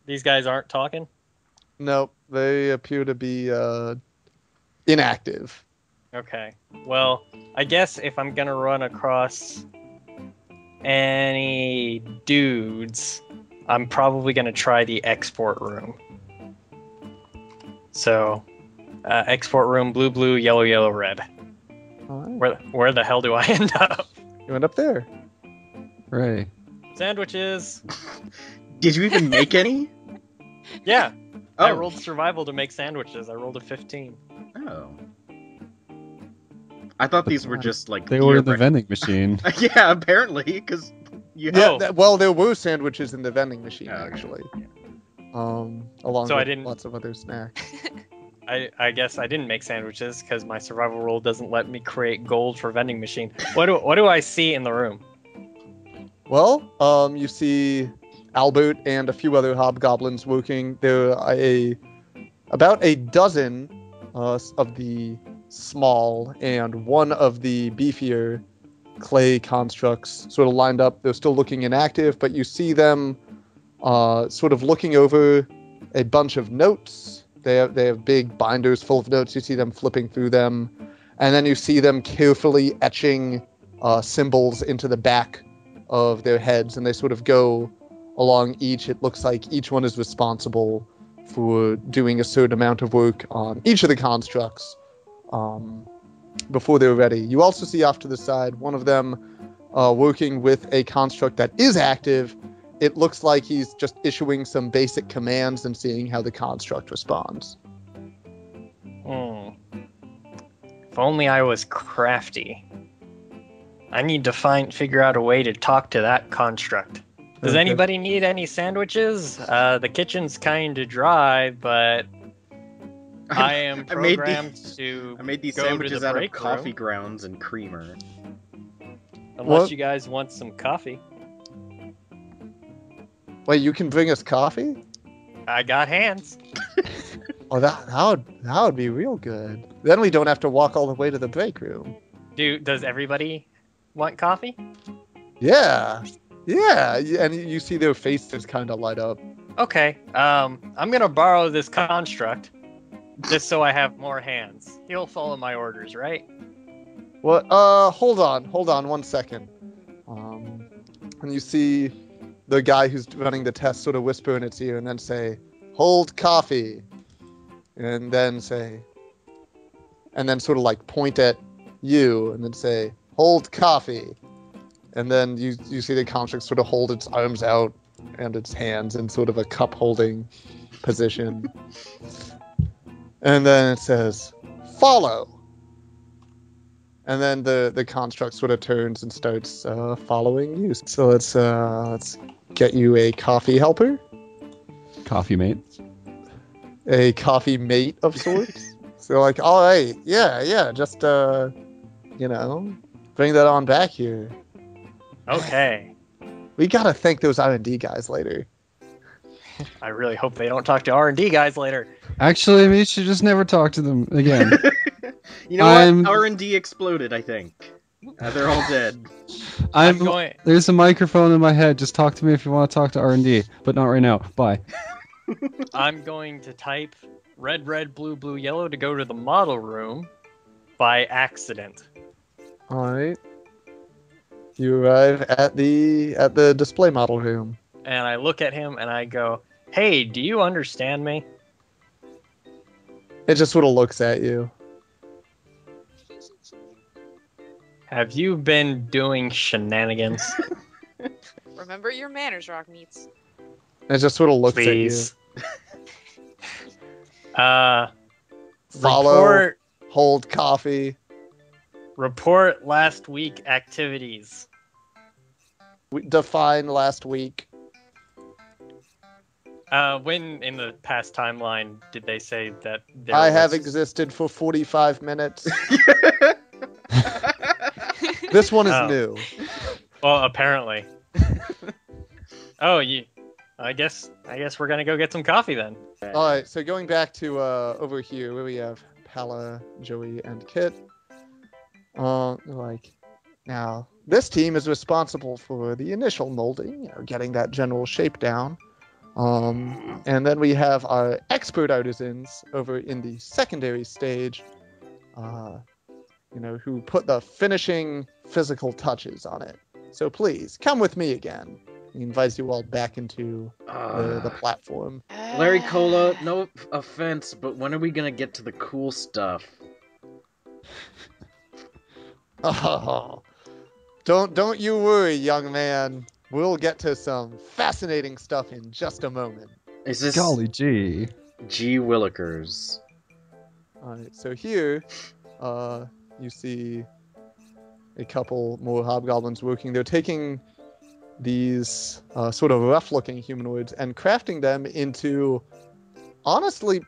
These guys aren't talking? Nope, they appear to be inactive. Okay. Well, I guess if I'm gonna run across any dudes, I'm probably gonna try the export room. So, export room, blue, blue, yellow, yellow, red. All right. Where the hell do I end up? You end up there. Hooray. Sandwiches. Did you even make any? Yeah. Oh. I rolled survival to make sandwiches. I rolled a 15. Oh. I thought these were just like They ordered the vending machine. Yeah, apparently, because you Yeah, have. well, there were sandwiches in the vending machine, Oh, okay. actually. Yeah. Along So with I didn't- lots of other snacks. I guess I didn't make sandwiches because my survival roll doesn't let me create gold for vending machine. What do I see in the room? Well, you see Albert and a few other hobgoblins working. There are about a dozen of the small and one of the beefier clay constructs sort of lined up. They're still looking inactive, but you see them sort of looking over a bunch of notes. They have big binders full of notes. You see them flipping through them, and then you see them carefully etching symbols into the back of their heads, and they sort of go along each. It looks like each one is responsible for doing a certain amount of work on each of the constructs before they're ready. You also see off to the side one of them working with a construct that is active. It looks like he's just issuing some basic commands and seeing how the construct responds. If only I was crafty. I need to figure out a way to talk to that construct. Does Okay. anybody need any sandwiches? The kitchen's kind of dry, but I am I made programmed to I made these go to sandwiches the out of break coffee room. grounds and creamer. Unless What? you guys want some coffee. Wait, you can bring us coffee? I got hands. Oh, that would be real good. Then we don't have to walk all the way to the break room. Does everybody want coffee? Yeah, and you see their faces kind of light up. Okay. I'm gonna borrow this construct just so I have more hands. He'll follow my orders, right? What? Hold on 1 second. And you see the guy who's running the test sort of whisper in its ear and then say, "Hold coffee," and then say, and then sort of like point at you and then say, "Hold coffee," and then you see the construct sort of hold its arms out and its hands in sort of a cup holding position, and then it says, "Follow." And then the construct sort of turns and starts following you. So let's get you a coffee helper, Coffee mate. a coffee mate of sorts. So like, all right, yeah, just bring that on back here. Okay. We gotta thank those R&D guys later. I really hope they don't talk to R&D guys later. Actually, we should just never talk to them again. You know what? R&D exploded, I think. They're all dead. I'm going. There's a microphone in my head. Just talk to me if you want to talk to R&D, but not right now. Bye. I'm going to type red, red, blue, blue, yellow to go to the model room by accident. All right. You arrive at the display model room. And I look at him and I go, "Hey, do you understand me?" It just sort of looks at you. Have you been doing shenanigans? Remember your manners, Rockmeats. It just sort of looks Please. Follow. Report, Hold coffee. report last week activities. Define last week. When in the past timeline did they say that there I have was- existed for 45 minutes. This one is Oh. new. Well, apparently. Oh, I guess we're gonna go get some coffee then. All right, so going back to over here where we have Palla, Joey, and Kit. Now this team is responsible for the initial molding, getting that general shape down. And then we have our expert artisans over in the secondary stage, who put the finishing physical touches on it. So please, come with me again. He invites you all back into the platform. Larrycola, no offense, but when are we gonna get to the cool stuff? Oh, don't you worry, young man. We'll get to some fascinating stuff in just a moment. Is this Golly gee. G. Willikers? Alright, so here, you see a couple more hobgoblins working. They're taking these sort of rough-looking humanoids and crafting them into, honestly,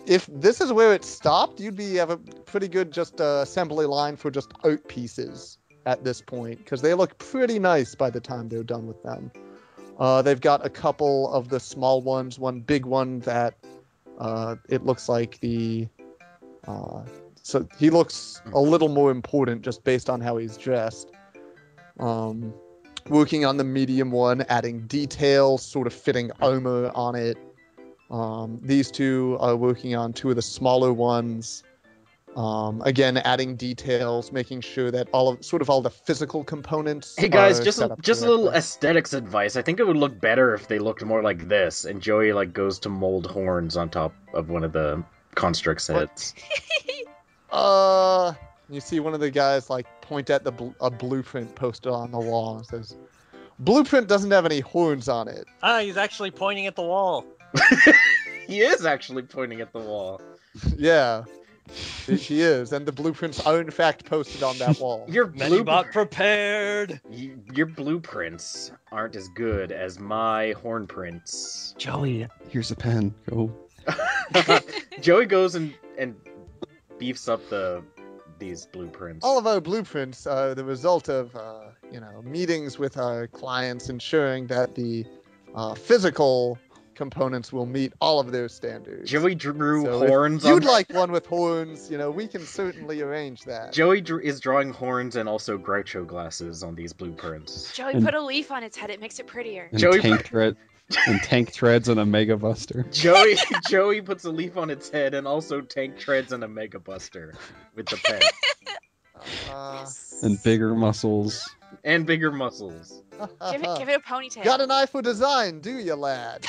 if this is where it stopped, you'd have a pretty good just assembly line for just art pieces at this point, because they look pretty nice by the time they're done with them. They've got a couple of the small ones, one big one that it looks like so he looks a little more important just based on how he's dressed. Working on the medium one, adding details, sort of fitting armor on it. These two are working on two of the smaller ones. Again, adding details, making sure that all the physical components. Hey guys, are just set a up little correctly. aesthetics advice. I think it would look better if they looked more like this, and Joey goes to mold horns on top of one of the construct's heads. You see one of the guys point at a blueprint posted on the wall and says, "Blueprint doesn't have any horns on it." He's actually pointing at the wall. He is actually pointing at the wall. Yeah, he is, and the blueprints are in fact posted on that wall. Your Medibot prepared. Your blueprints aren't as good as my horn prints. Joey, here's a pen. Go. Joey goes and beefs up these blueprints. All of our blueprints are the result of meetings with our clients, ensuring that the physical components will meet all of their standards. Joey drew So horns. If you'd like one with horns, we can certainly arrange that. Joey is drawing horns and also Groucho glasses on these blueprints. Joey, put a leaf on its head. It makes it prettier. And Joey- tank treads and a Mega Buster. Joey puts a leaf on its head and also tank treads and a Mega Buster with the pen. And bigger muscles. And bigger muscles. Give it a ponytail. Got an eye for design, do you, lad?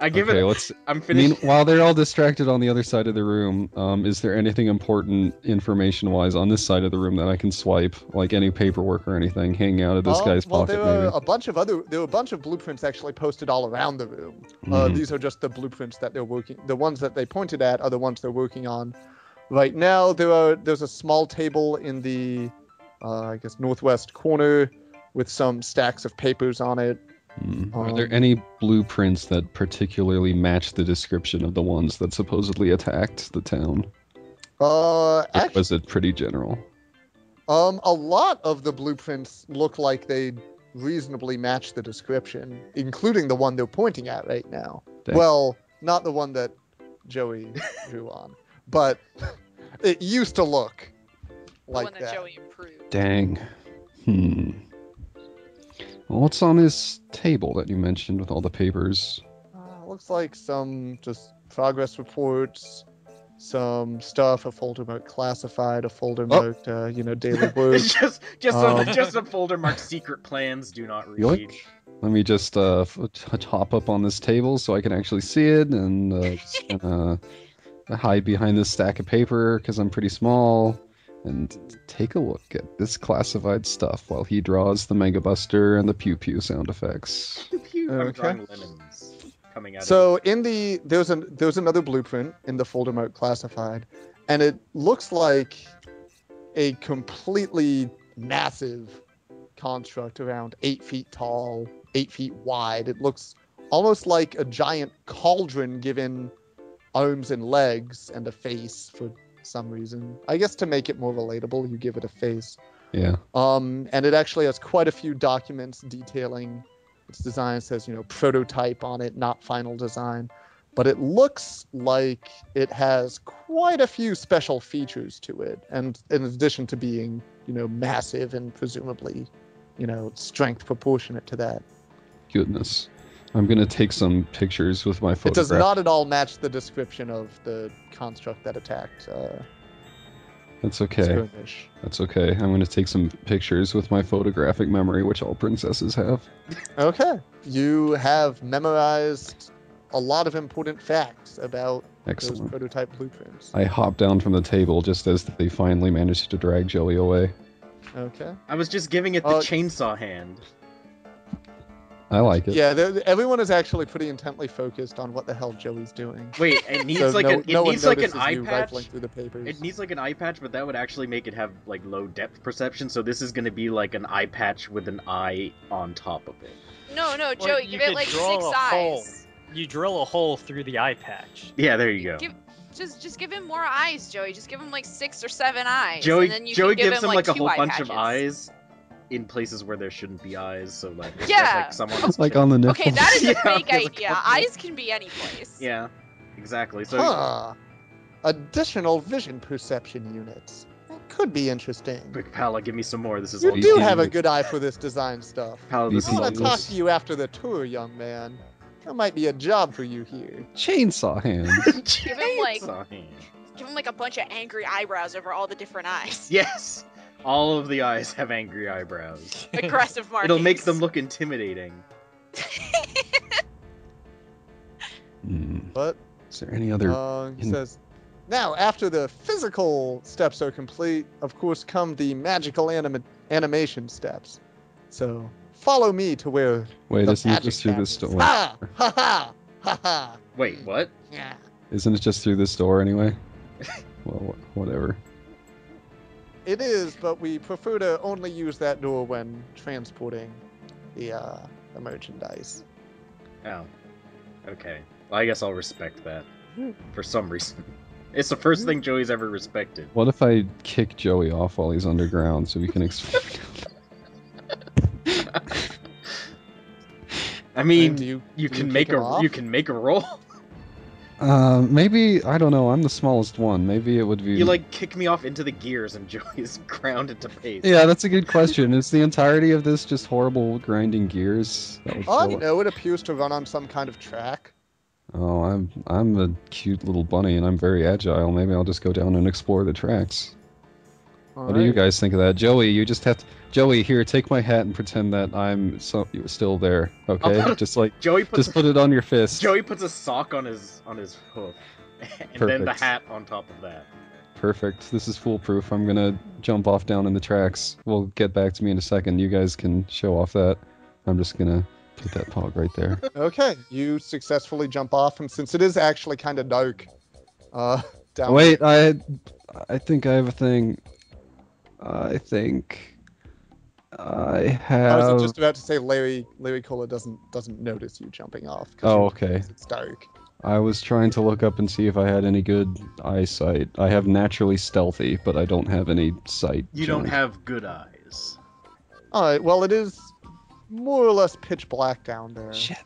I'm finished. While they're all distracted on the other side of the room, is there anything important information-wise on this side of the room that I can swipe, like any paperwork or anything hanging out of this guy's pocket? There were a bunch of blueprints actually posted all around the room. These are just the blueprints that they're working. The ones that they pointed at are the ones they're working on right now. There's a small table in the, northwest corner with some stacks of papers on it. Are there any blueprints that particularly match the description of the ones that supposedly attacked the town? Or was it pretty general? A lot of the blueprints look like they reasonably match the description, including the one they're pointing at right now. Dang. Well, not the one that Joey drew on, but it used to look like the one that Joey improved. Dang. Well, what's on this table that you mentioned with all the papers? Looks like some just progress reports, some stuff, a folder marked classified, a folder marked, daily work. It's just a folder marked secret plans, do not read. Yoink. Let me just hop up on this table so I can actually see it, and just hide behind this stack of paper because I'm pretty small. And take a look at this classified stuff while he draws the Mega Buster and the pew pew sound effects. Pew pew. I'm Okay. drawing lemons coming out. So there's another blueprint in the folder marked classified, and it looks like a completely massive construct around 8 feet tall, 8 feet wide. It looks almost like a giant cauldron given arms and legs and a face for some reason. I guess to make it more relatable, you give it a face. Yeah. And it actually has quite a few documents detailing its design. It says, prototype on it, not final design. But it looks like it has quite a few special features to it. And in addition to being, massive and presumably strength proportionate to that. Goodness. I'm gonna take some pictures with my It photograph. does not at all match the description of the construct that attacked That's okay. Skirmish. That's okay. I'm gonna take some pictures with my photographic memory, which all princesses have. Okay. You have memorized a lot of important facts about those Excellent. prototype blueprints. I hop down from the table just as they finally managed to drag Joey away. Okay. I was just giving it the chainsaw hand. I like it. Yeah, everyone is actually pretty intently focused on what the hell Joey's doing. Wait, it needs So like no an eye you patch. rifling through the papers. It needs like an eye patch, but that would actually make it have like low depth perception. So this is gonna be like an eye patch with an eye on top of it. No, Or Joey, you give it could like draw 6 a hole. eyes. You drill a hole through the eye patch. Yeah, there you go. Just give him more eyes, Joey. Just give him like 6 or 7 eyes. Joey and then you Joey can give gives him him like a 2 whole eye bunch patches. of eyes in places where there shouldn't be eyes. So like, it's Yeah. just, like someone's Like on the nipples. Okay, that is a Yeah, fake there's a idea. couple. Eyes can be any place. Yeah, exactly. So Huh. Additional vision perception units. That could be interesting. quick, Palla, give me some more. This is You all do you. have a good eye for this design stuff. Palla, this I is want to all talk to you after the tour, young man. There might be a job for you here. Chainsaw hands. Give him like Chainsaw hand. give him like a bunch of angry eyebrows over all the different eyes. Yes, all of the eyes have angry eyebrows. Aggressive markings. It'll make them look intimidating. But Is there any other? he says, now after the physical steps are complete, of course come the magical animation steps. So follow me to where Wait, the isn't it magic just through this happens. door? Ha ha ha ha ha. Wait, what? Yeah. Isn't it just through this door anyway? Well, whatever. It is, but we prefer to only use that door when transporting the merchandise. Oh, okay. Well, I guess I'll respect that for some reason. It's the first thing Joey's ever respected. What if I kick Joey off while he's underground so we can explore? I mean, And you do can kick make him a off? you can make a roll. Maybe, I don't know, I'm the smallest one. Maybe it would be... You like kick me off into the gears and Joey's ground into paste. Yeah, that's a good question. Is the entirety of this just horrible grinding gears? That would fill it. No, it appears to run on some kind of track. Oh, I'm a cute little bunny and I'm very agile. Maybe I'll just go down and explore the tracks. What do you guys think of that? Joey, you just have to... Joey, here, take my hat and pretend that I'm still there, okay? Just like, Joey puts just put it on your fist. Joey puts a sock on his hoof, and then the Perfect. hat on top of that. Perfect. This is foolproof. I'm gonna jump off down in the tracks. We'll get back to me in a second. You guys can show off that. I'm just gonna put that pog right there. Okay, you successfully jump off, and since it is actually kind of dark, down. Wait, I think I have a thing. I think I have... I was just about to say Larrycola doesn't notice you jumping off. 'cause Oh, you- okay. 'cause it's dark. I was trying to look up and see if I had any good eyesight. I have naturally stealthy, but I don't have any sight. You don't junk. have good eyes. All right, well it is more or less pitch black down there. Shit,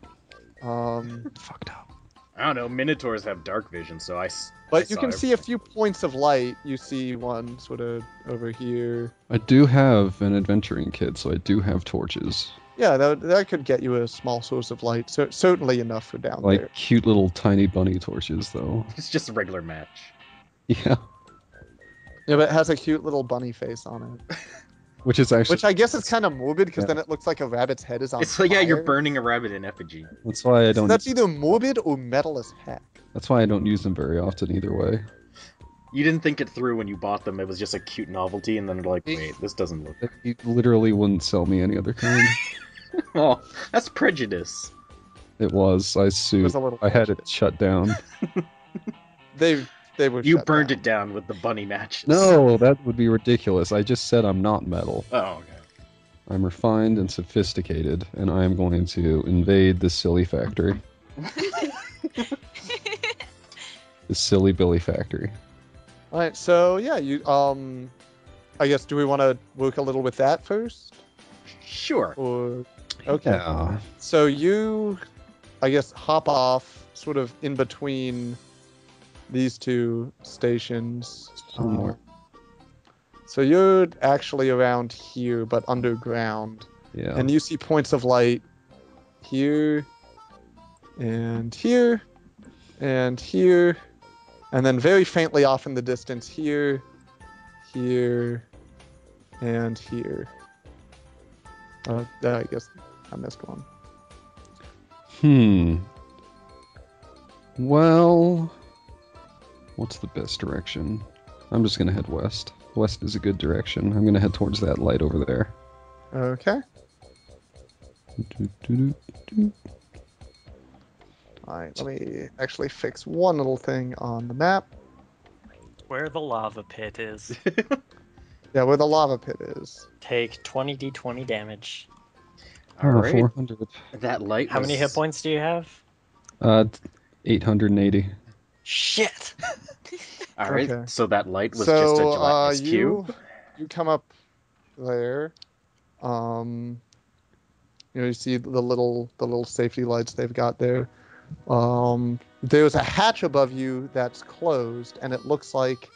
fucked up. I don't know. Minotaurs have dark vision, so I But you saw can it. see a few points of light. You see one sort of over here. I do have an adventuring kit, so I do have torches. Yeah, that could get you a small source of light. So certainly enough for down Like there. cute little tiny bunny torches, though. It's just a regular match. Yeah. Yeah, but it has a cute little bunny face on it. Which is actually... Which I guess is kind of morbid because Yeah. then it looks like a rabbit's head is on It's like, yeah, you're fire. burning a rabbit in effigy. That's why I So don't... that's either morbid or metal as heck. That's why I don't use them very often either way. You didn't think it through when you bought them. It was just a cute novelty, and then you're like, wait, this doesn't look... You literally wouldn't sell me any other kind. Oh, that's prejudice. It was. I sued. was a little I had it shut down. They were. You shut burned down. it down with the bunny matches. No, that would be ridiculous. I just said I'm not metal. Oh, okay. I'm refined and sophisticated, and I am going to invade this silly factory. This silly Billy factory. All right, so yeah, you I guess do we want to work a little with that first, Sure. or okay? Yeah. So you, I guess, hop off sort of in between these two stations. Somewhere. So you're actually around here, but underground. Yeah. And you see points of light here, and here, and here, and then very faintly off in the distance here, here, and here. I guess I missed one. Well, what's the best direction? I'm just gonna head west. West is a good direction. I'm gonna head towards that light over there. Okay. Alright, let me actually fix one little thing on the map. Where the lava pit is. Yeah, where the lava pit is. Take 20d20 damage. All right. 400. That light. How many hit points do you have? 880. Shit! All right. Okay. So that light was just a gelatinous cube. You come up there. You see the little safety lights they've got there. There's a hatch above you that's closed, and it looks like,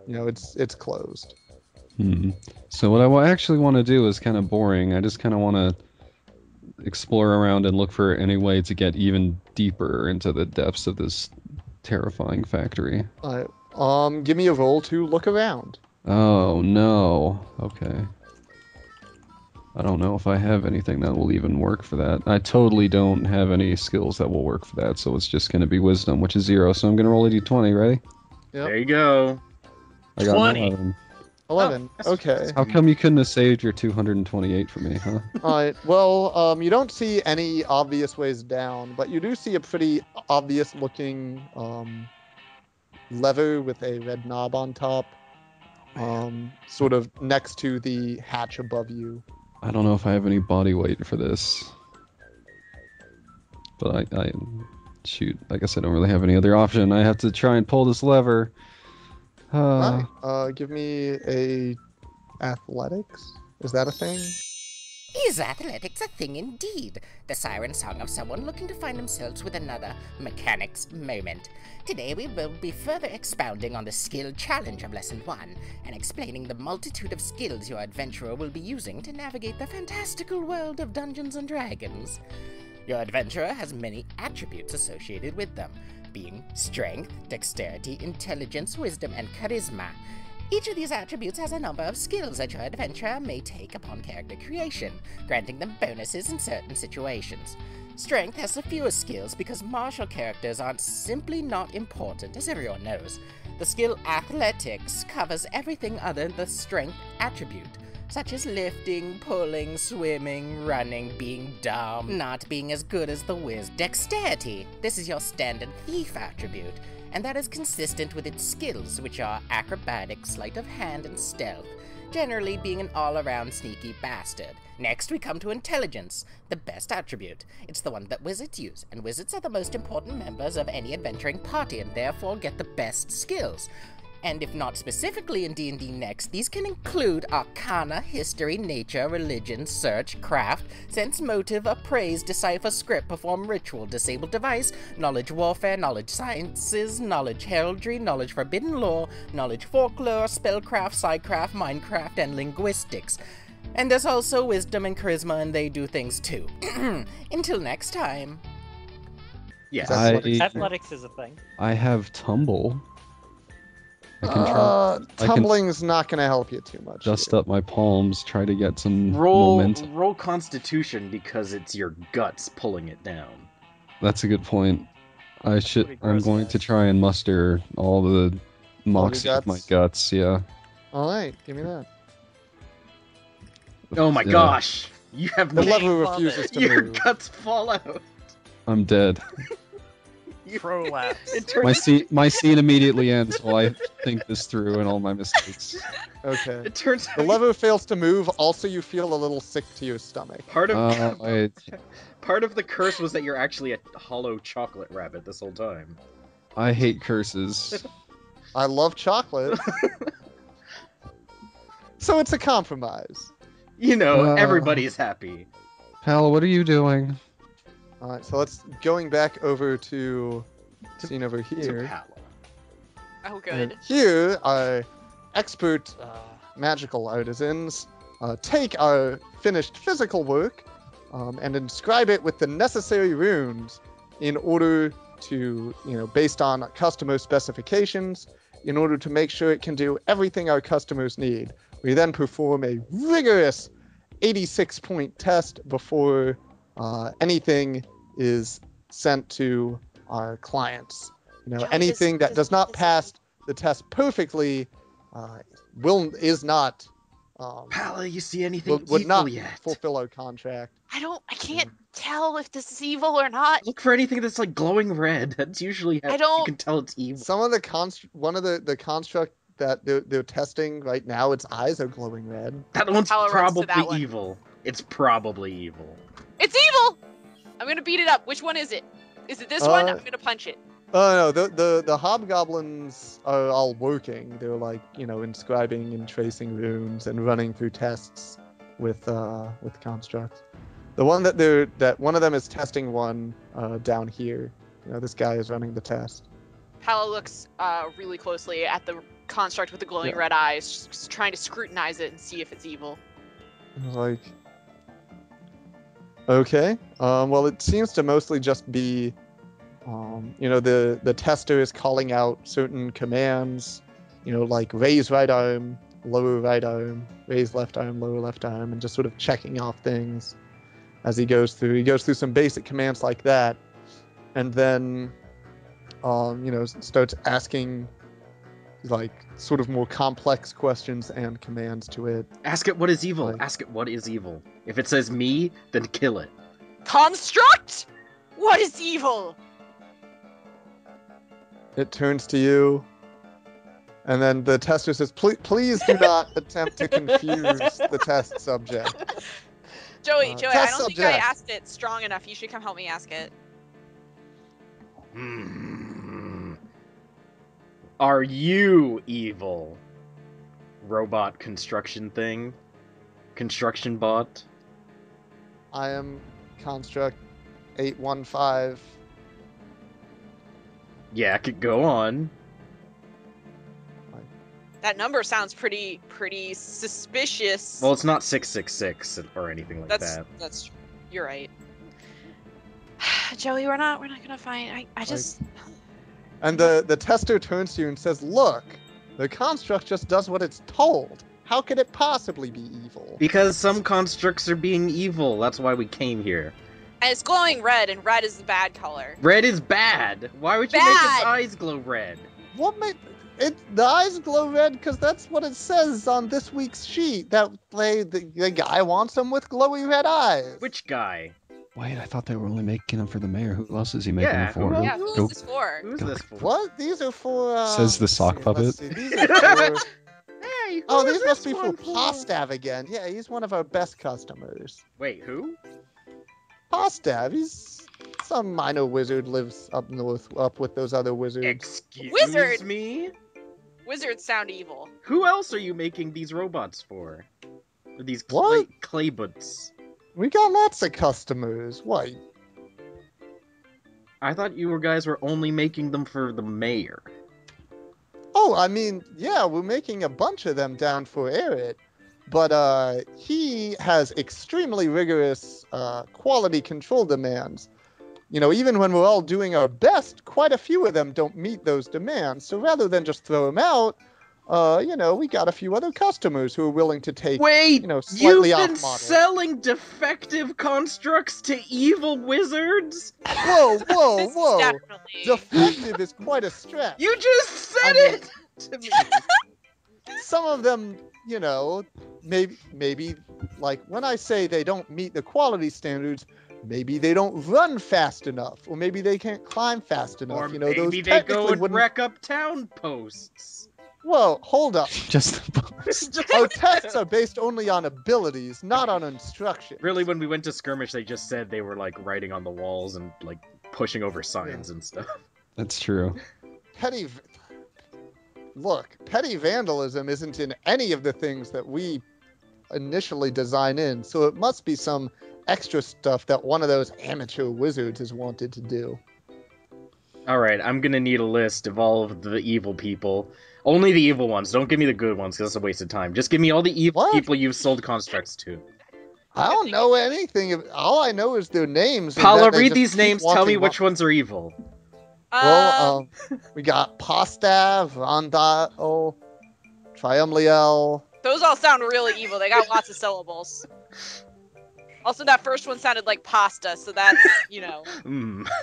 it's closed. So what I actually want to do is kind of boring. I just kind of want to explore around and look for any way to get even deeper into the depths of this terrifying factory. Give me a roll to look around. Oh no. Okay. I don't know if I have anything that will even work for that. I totally don't have any skills that will work for that, so it's just going to be wisdom, which is 0. So I'm going to roll a d20. Ready? Yep. There you go. I got 20. 11. 11. Okay. How come you couldn't have saved your 228 for me, huh? Alright, well, you don't see any obvious ways down, but you do see a pretty obvious looking lever with a red knob on top, sort of next to the hatch above you. I don't know if I have any body weight for this. But shoot, I guess I don't really have any other option. I have to try and pull this lever. Give me a athletics. Is that a thing? Is athletics a thing indeed? The siren song of someone looking to find themselves with another mechanics moment. Today we will be further expounding on the skill challenge of Lesson 1 and explaining the multitude of skills your adventurer will be using to navigate the fantastical world of Dungeons & Dragons. Your adventurer has many attributes associated with them, being strength, dexterity, intelligence, wisdom, and charisma. Each of these attributes has a number of skills that your adventurer may take upon character creation, granting them bonuses in certain situations. Strength has the fewest skills because martial characters aren't simply not important, as everyone knows. The skill Athletics covers everything other than the strength attribute, such as lifting, pulling, swimming, running, being dumb, not being as good as the whiz. Dexterity, this is your standard thief attribute, and that is consistent with its skills, which are acrobatics, sleight of hand, and stealth, generally being an all-around sneaky bastard. Next, we come to intelligence, the best attribute. It's the one that wizards use, and wizards are the most important members of any adventuring party, and therefore get the best skills. And if not specifically in D&D Next, these can include Arcana, History, Nature, Religion, Search, Craft, Sense Motive, Appraise, Decipher Script, Perform Ritual, Disable Device, Knowledge Warfare, Knowledge Sciences, Knowledge Heraldry, Knowledge Forbidden Lore, Knowledge Folklore, Spellcraft, Psycraft, Minecraft, and Linguistics. And there's also Wisdom and Charisma, and they do things too. Until next time. Yes. Athletics is a thing. I have Tumble. I can try. Tumbling's not going to help you too much. Dust up my palms, try to get some Roll momentum. roll Constitution because it's your guts pulling it down. That's a good point. I'm pretty going gross, to try and muster all the moxie of my guts? guts. Yeah. All right, give me that. Oh my Yeah. gosh! You have The no. lever refuses to Your move. guts fall out. I'm dead. Prolapse. It turns. My scene immediately ends while I think this through and all my mistakes. Okay. It turns. The lever fails to move. Also, you feel a little sick to your stomach. Part of I the curse was that you're actually a hollow chocolate rabbit this whole time. I hate curses. I love chocolate. So it's a compromise. You know, Uh. everybody's happy. Palla, what are you doing? All right, so let's going back over to scene over To here. Palla. Oh, good. Here are expert magical artisans take our finished physical work and inscribe it with the necessary runes in order to, based on customer specifications, in order to make sure it can do everything our customers need. We then perform a rigorous 86-point test before anything is sent to our clients. Joey, Anything that does not pass the test perfectly is not Palla, you see anything would evil not yet? fulfill our contract. I can't tell if this is evil or not. Look for anything that's like glowing red. That's usually how you can tell it's evil. Some of the one of the construct that they're testing right now, its eyes are glowing red. That one's Palla runs to probably that one. evil. It's probably evil. It's evil! I'm gonna beat it up. Which one is it? Is it this one? I'm gonna punch it. Oh no, the hobgoblins are all working. They're like, inscribing and tracing runes and running through tests with constructs. The one that one of them is testing one down here. This guy is running the test. Palla looks really closely at the construct with the glowing red eyes, just trying to scrutinize it and see if it's evil. Like, okay. Well, it seems to mostly just be, the tester is calling out certain commands, like raise right arm, lower right arm, raise left arm, lower left arm, and just sort of checking off things as he goes through. He goes through some basic commands like that, and then, starts asking, like, sort of more complex questions and commands to it. Ask it what is evil. Like, Ask it what is evil. If it says me, then kill it. Construct? What is evil? It turns to you, and then the tester says, please do not attempt to confuse the test subject. Joey, I test don't think I subject. asked it strong enough. You should come help me ask it. Are you evil? Robot construction thing? Construction bot? I am Construct 815. Yeah, could go on. That number sounds pretty suspicious. Well, it's not 666 or anything like that. That's you're right. Joey, we're not gonna find. I just. And the tester turns to you and says, look, the construct just does what it's told. How could it possibly be evil? Because some constructs are being evil. That's why we came here. And it's glowing red, and red is the bad color. Red is bad. Why would you make its eyes glow red? What made the eyes glow red? Because that's what it says on this week's sheet. That the guy wants them with glowy red eyes. Which guy? Wait, I thought they were only making them for the mayor. Who else is he making them for? Yeah, who is this for? Who's this for? What? These are for. Says the sock puppet. These are for. Hey, Oh, these must be for Pastav again. Yeah, he's one of our best customers. Wait, who? Pastav, he's some minor wizard, lives up north, up with those other wizards. Excuse Wizard? me? Wizards sound evil. Who else are you making these robots for? Or these What? clay butts? We got lots of customers. What? I thought you guys were only making them for the mayor. Oh, I mean, yeah, we're making a bunch of them down for Eric, but he has extremely rigorous quality control demands. Even when we're all doing our best, quite a few of them don't meet those demands. So rather than just throw them out, we got a few other customers who are willing to take, Wait, slightly you've off been model. selling defective constructs to evil wizards? Whoa, whoa, This is whoa! definitely. Defective is quite a stretch. You just said I mean- it to me. Some of them, maybe like when I say they don't meet the quality standards, maybe they don't run fast enough, or maybe they can't climb fast enough. Or those maybe they go technically and wouldn't. wreck up town posts. Whoa, hold up. Just the post. Our tests are based only on abilities, not on instruction. Really, when we went to skirmish, they just said they were like writing on the walls and like pushing over signs and stuff. That's true. Petty vandalism isn't in any of the things that we initially design in, so it must be some extra stuff that one of those amateur wizards has wanted to do. Alright, I'm gonna need a list of all of the evil people. Only the evil ones. Don't give me the good ones, because that's a waste of time. Just give me all the evil What? people you've sold constructs to. I don't know anything. All I know is their names. and Palla, that they read just these keep names, tell me walking which ones are evil. Well, we got Postav, Rondal, Triumliel. Those all sound really evil. They got lots of syllables. Also, that first one sounded like pasta, so that's, you know.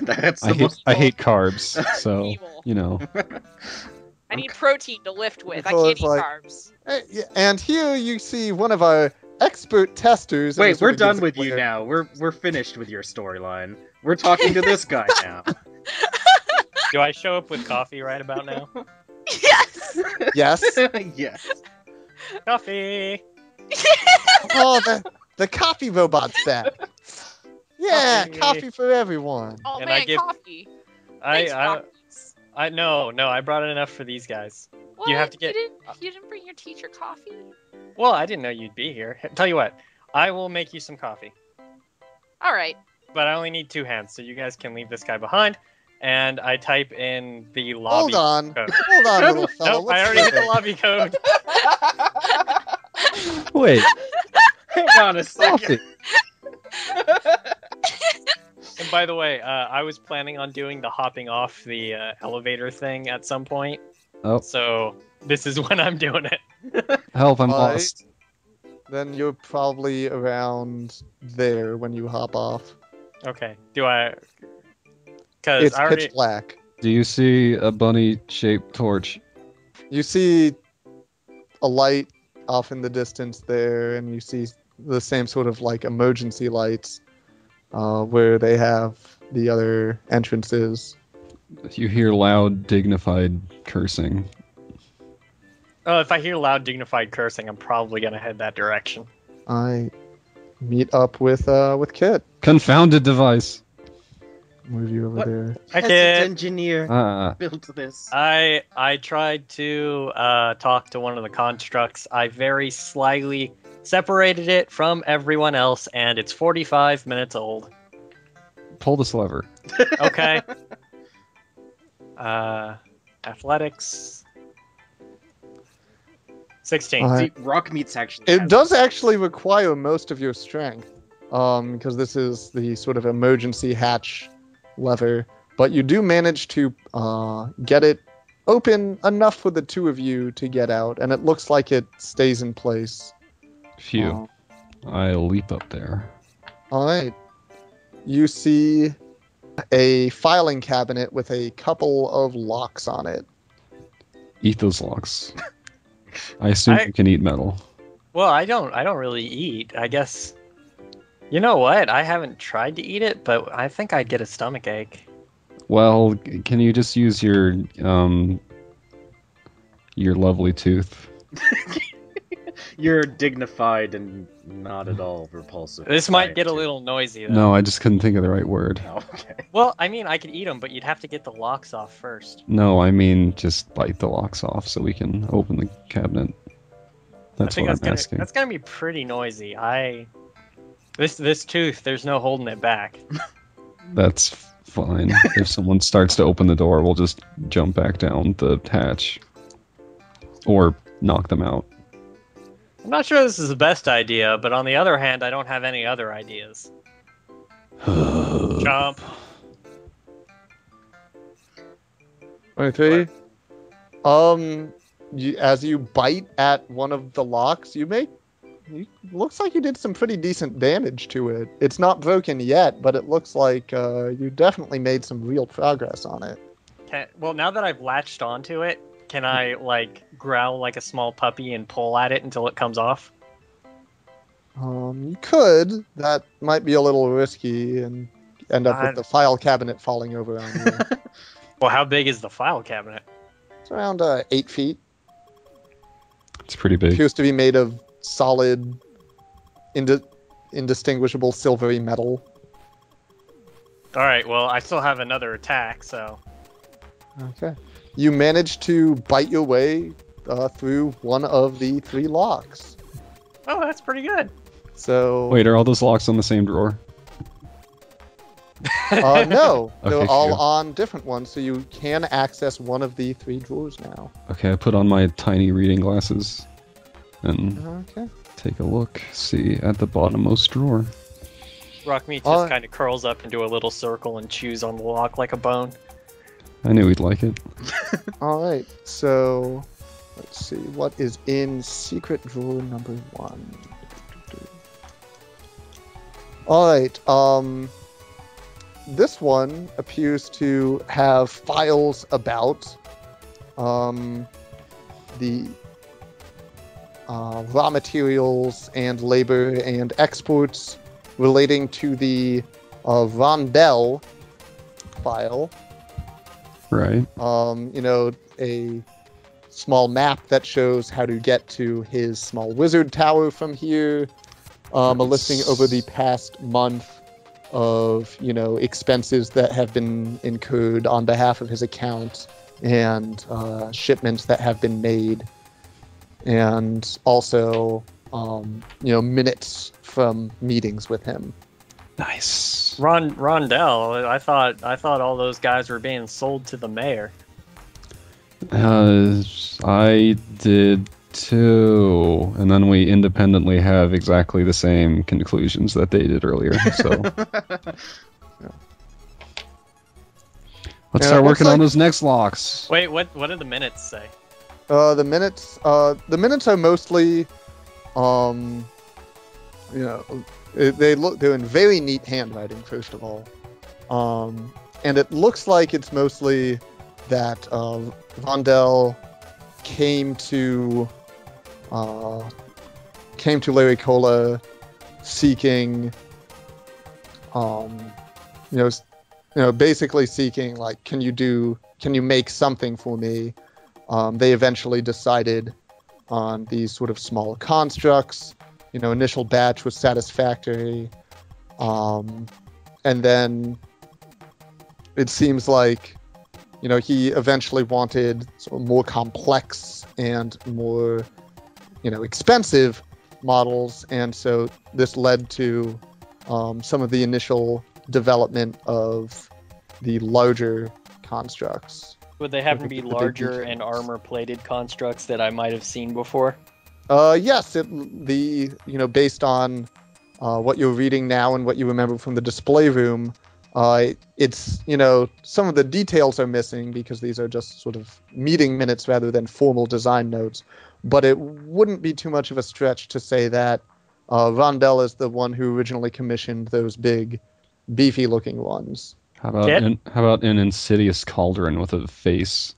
That's the most... I hate carbs, so Evil. you know. I need protein to lift with. I So can't it's eat like- carbs. And here you see one of our expert testers. and he Wait, sort we're of gives done a with you glare. now. We're finished with your storyline. We're talking to this guy now. Do I show up with coffee right about now? Yes! Yes. Yes. Coffee! Oh, the coffee robot's back. Yeah, Coffee. coffee for everyone. Oh And I man, give- coffee. Thanks, Rockmeats. No, I brought enough for these guys. What? You have to get- You didn't bring your teacher coffee? Well, I didn't know you'd be here. Tell you what, I will make you some coffee. All right. But I only need 2 hands, so you guys can leave this guy behind. And I type in the lobby Hold on. code. Hold on, little fellow. Nope, I already hit the lobby code. Wait, Hang on a second. coffee. And by the way, I was planning on doing the hopping off the elevator thing at some point. Oh. So this is when I'm doing it. Help! I'm Alright. lost. Then you're probably around there when you hop off. Okay. Do I? Because It's I already. pitch black. Do you see a bunny-shaped torch? You see a light off in the distance there, and you see the same sort of like emergency lights where they have the other entrances. You hear loud, dignified cursing. Oh, if I hear loud, dignified cursing, I'm probably gonna head that direction. I meet up with Kit. Confounded device. Move you over What? there. Hi, Peasant kid. engineer built this. I tried to talk to one of the constructs. I very slyly separated it from everyone else, and it's 45 minutes old. Pull this lever. Okay. Athletics. 16. Alright. See, Rockmeats actually. It has- does actually require most of your strength, because this is the sort of emergency hatch lever. But you do manage to get it open enough for the 2 of you to get out, and it looks like it stays in place. Phew. I leap up there. All right. You see a filing cabinet with a couple of locks on it. Eat those locks. I assume you can eat metal. Well, I don't really eat. I guess. You know what? I haven't tried to eat it, but I think I'd get a stomach ache. Well, can you just use your lovely tooth? You're dignified and not at all repulsive. This might get a Too. little noisy, though. No, I just couldn't think of the right word. Oh, okay. Well, I mean, I could eat them, but you'd have to get the locks off first. No, I mean just bite the locks off so we can open the cabinet. That's I think what I'm asking. that's gonna be pretty noisy. This tooth, there's no holding it back. That's fine. If someone starts to open the door, we'll just jump back down the hatch. Or knock them out. I'm not sure this is the best idea, but on the other hand, I don't have any other ideas. Jump. Okay. As you bite at one of the locks, looks like you did some pretty decent damage to it. It's not broken yet, but it looks like you definitely made some real progress on it. Well, now that I've latched onto it, can I, like, growl like a small puppy and pull at it until it comes off? You could. That might be a little risky and end up with the file cabinet falling over on you. Well, how big is the file cabinet? It's around 8 feet. It's pretty big. Appears to be made of solid, indistinguishable silvery metal. Alright, well, I still have another attack, so... Okay. You manage to bite your way through one of the 3 locks. Oh, that's pretty good. So Wait, are all those locks on the same drawer? No, they're Okay, all phew. on different ones, so you can access one of the 3 drawers now. Okay, I put on my tiny reading glasses and Okay. take a look. See at the bottommost drawer. Rockmeats Oh. just kind of curls up into a little circle and chews on the lock like a bone. I knew he'd like it. All right. So, let's see what is in secret drawer number 1. All right. This one appears to have files about the raw materials and labor and exports relating to the Rondell file. Right. A small map that shows how to get to his small wizard tower from here. A listing over the past month of, expenses that have been incurred on behalf of his account and shipments that have been made. And also, minutes from meetings with him. Nice. Rondell, I thought all those guys were being sold to the mayor. I did too. And then we independently have exactly the same conclusions that they did earlier. So let's start it looks working on like- those next locks. Wait, what do the minutes say? The minutes are mostly, they're in very neat handwriting, first of all. And it looks like it's mostly that Rondell came to Larrycola seeking, basically seeking, like, can you make something for me? They eventually decided on these sort of small constructs. Initial batch was satisfactory. And then it seems like, he eventually wanted sort of more complex and more, expensive models. And so this led to some of the initial development of the larger constructs. Would they happen to be The big larger details. and armor-plated constructs that I might have seen before? Yes, based on what you're reading now and what you remember from the display room, it's, some of the details are missing because these are just sort of meeting minutes rather than formal design notes. But it wouldn't be too much of a stretch to say that Rondell is the one who originally commissioned those big, beefy-looking ones. How about Kit? how about an insidious cauldron with a face?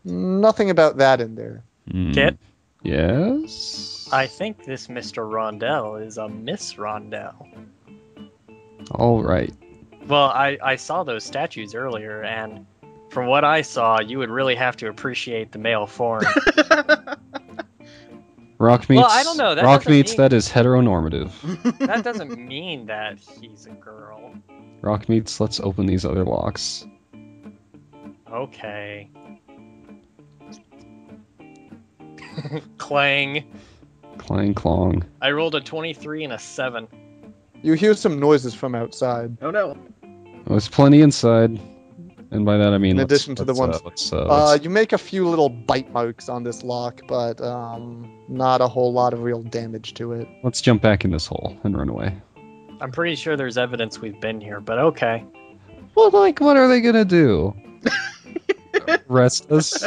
Nothing about that in there. Kit? Yes. I think this Mr. Rondell is a Miss Rondell. All right. Well, I saw those statues earlier, and from what I saw, you would really have to appreciate the male form. Rockmeats. Well, I don't know, that Rockmeats. doesn't mean- That is heteronormative. That doesn't mean that he's a girl. Rockmeats. Let's open these other locks. Okay. Clang. Clang clong. I rolled a 23 and a 7. You hear some noises from outside. Oh no. There's plenty inside, and by that I mean In addition to the ones- let's You make a few little bite marks on this lock, but not a whole lot of real damage to it. let's jump back in this hole and run away. I'm pretty sure there's evidence we've been here, but okay. Well, like, what are they gonna do? Arrest us?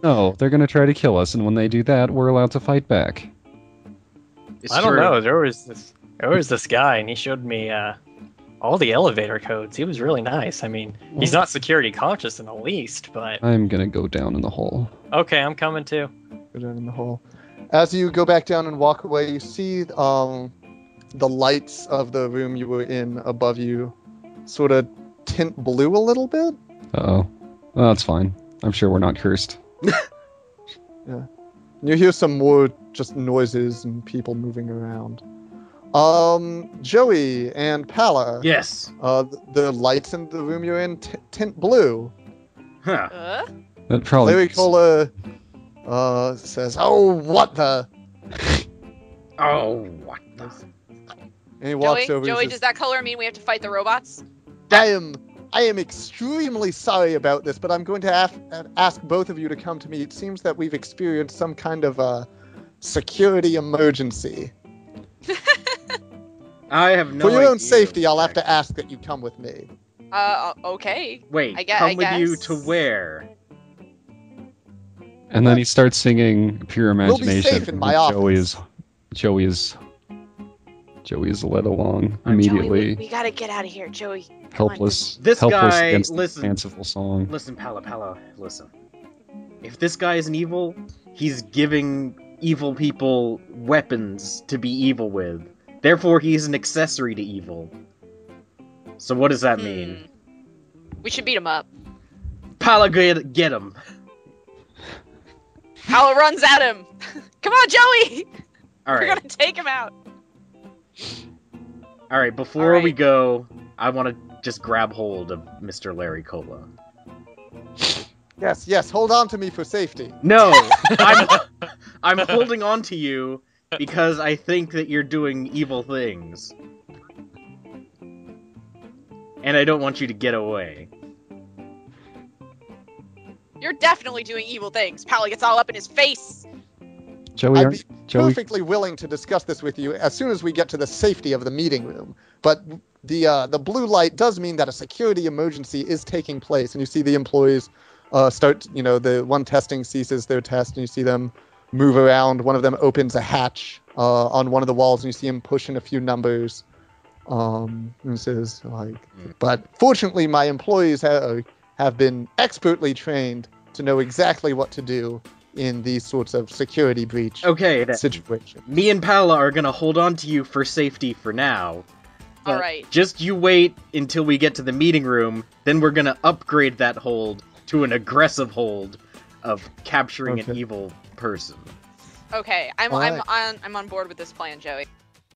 No, they're gonna try to kill us, and when they do that, we're allowed to fight back. It's I don't true. know. There was this guy, and he showed me all the elevator codes. He was really nice. I mean, he's not security conscious in the least, but I'm gonna go down in the hole. okay, I'm coming too. Go down in the hole. As you go back down and walk away, you see the lights of the room you were in above you sort of tint blue a little bit. Uh-oh. Well, that's fine. I'm sure we're not cursed. You hear some more just noises and people moving around. Joey and Palla. Yes. The lights in the room you're in tint blue. Huh. That probably. Larrycola says, "Oh, what the?" Oh, what the? And he walks over. Joey, and does says, that color mean we have to fight the robots? I am extremely sorry about this, but I'm going to ask both of you to come to me. It seems that we've experienced some kind of security emergency. I have no For your idea. own safety, I'll have to ask that you come with me. Okay. Wait, I come with guess. you to where? And then he starts singing Pure We'll be Imagination. safe in and my Joey is led along immediately. Joey, we gotta get out of here, Joey. helpless. This helpless guy, against the listen. fanciful song. Listen, Palla, listen. If this guy isn't evil, he's giving evil people weapons to be evil with. Therefore, he's an accessory to evil. So what does that mean? We should beat him up. Palla, get him. Palla runs at him. Come on, Joey. All We're right. gonna take him out. All right. Before we go, I want to just grab hold of Mr. Larrycola. Yes, hold on to me for safety. No, I'm holding on to you because I think that you're doing evil things, and I don't want you to get away. You're definitely doing evil things. Palla gets all up in his face. Joey, I'd be Joey, perfectly willing to discuss this with you as soon as we get to the safety of the meeting room. But the blue light does mean that a security emergency is taking place, and you see the employees start. The one testing ceases their test, and you see them move around. One of them opens a hatch on one of the walls, and you see him pushing a few numbers. And says but fortunately, my employees have been expertly trained to know exactly what to do in these sorts of security breach situations. Me and Palla are gonna hold on to you for safety for now. All right. Just you wait until we get to the meeting room, then we're gonna upgrade that hold to an aggressive hold of capturing an evil person. Okay, I'm on board with this plan, Joey.